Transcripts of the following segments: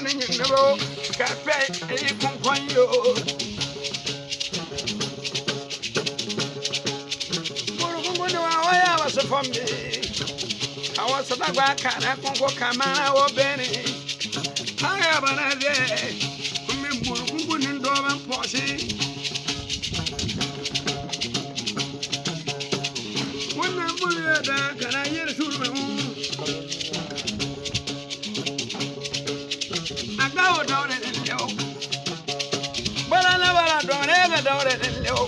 one in the road, cafe, a conquanyo. I was a family. I was a back and I conquer Kamana or Benny. I have an idea. Come in, Dom and Posse. When I'm bullied, can I hear to my own? I go down in the low, but I never don't ever down in the low.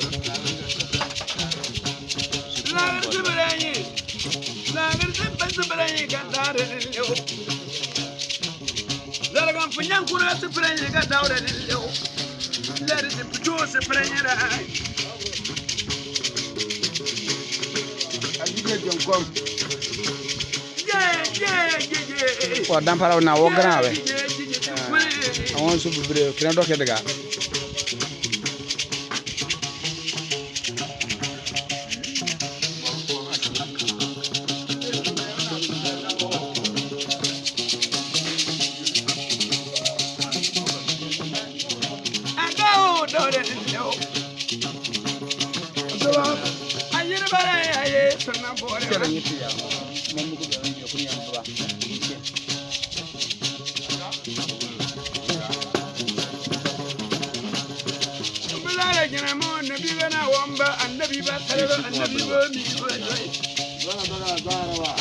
Lager got in the low. Let a gun for young Kuna to play, got out in the low. Let it produce a prayer. I did not come. Yeah. What damper now? Walk around. I want to be brave. Can I talk to the guy?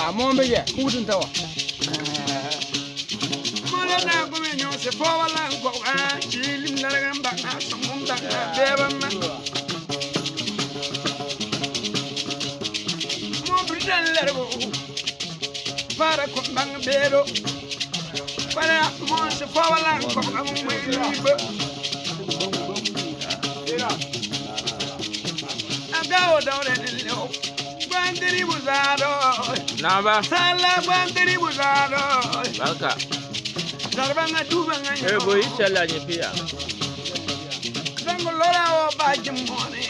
I'm on the year. Who didn't tell? Para con bangero, para monse fawala con amwe. Agao down in the low. Bandiri buzado. Naba. Sala bandiri buzado. Balka. Darbanga dubanga. Eh boy, chala ni pia. Dango lora o bajimone.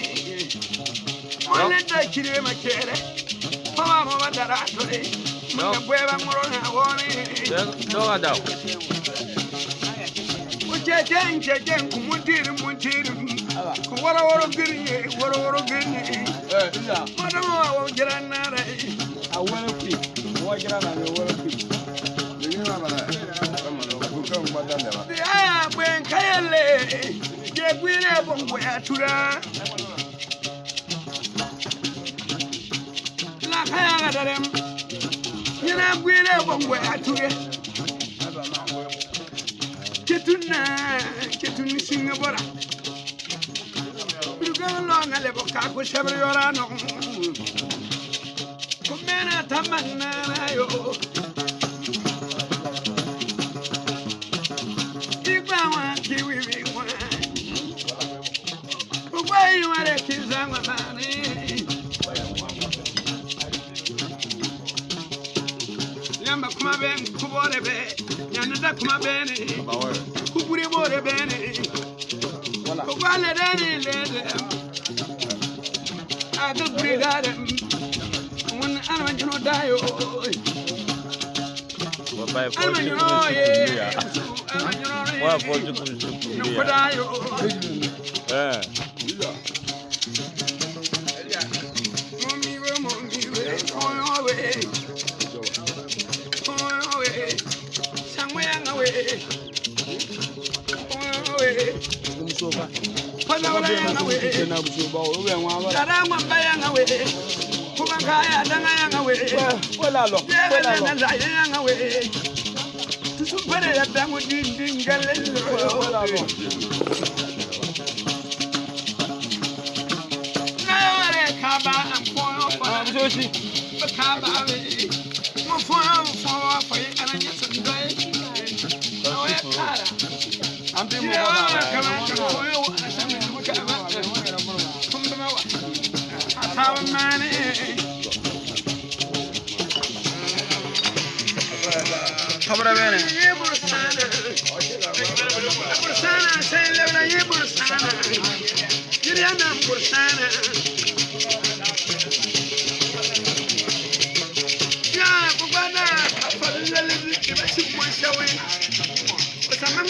Mone da kire makere. Mama mama daratore. No. No, no. Jen, Muntir. What a green, Madame, Granada. I want to keep. What Granada, when Kayale, get winner from where to La Kayadam. You know, we never went to get to sing about you go along a level car with several orano. Comena Tamanayo. Igba kiwi one. Why you are a kizamani? Kuma ben kubore be yanada kuma bene kuburi bore bene kubale dani lede adu brigade mun almanjino dayo almanjino ye almanjino wa foju ku dayo Mommy we oh we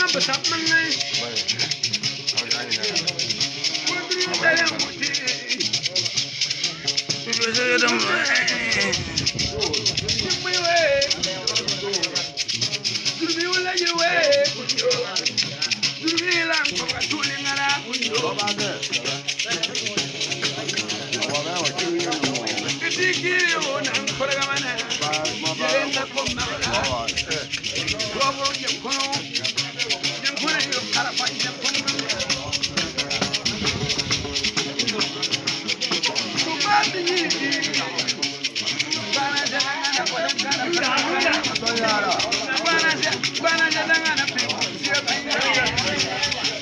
na besap mengai. Putri dalam muti. Bisa dong. Jumwe. Jumwe lagi we. Jumwe lang pakatuli ngara kundo. Ketikiri onang pergamana. Jenda komna. Robo jemkono. Jemkono yo karapan jemkono. Bana jangan ada pada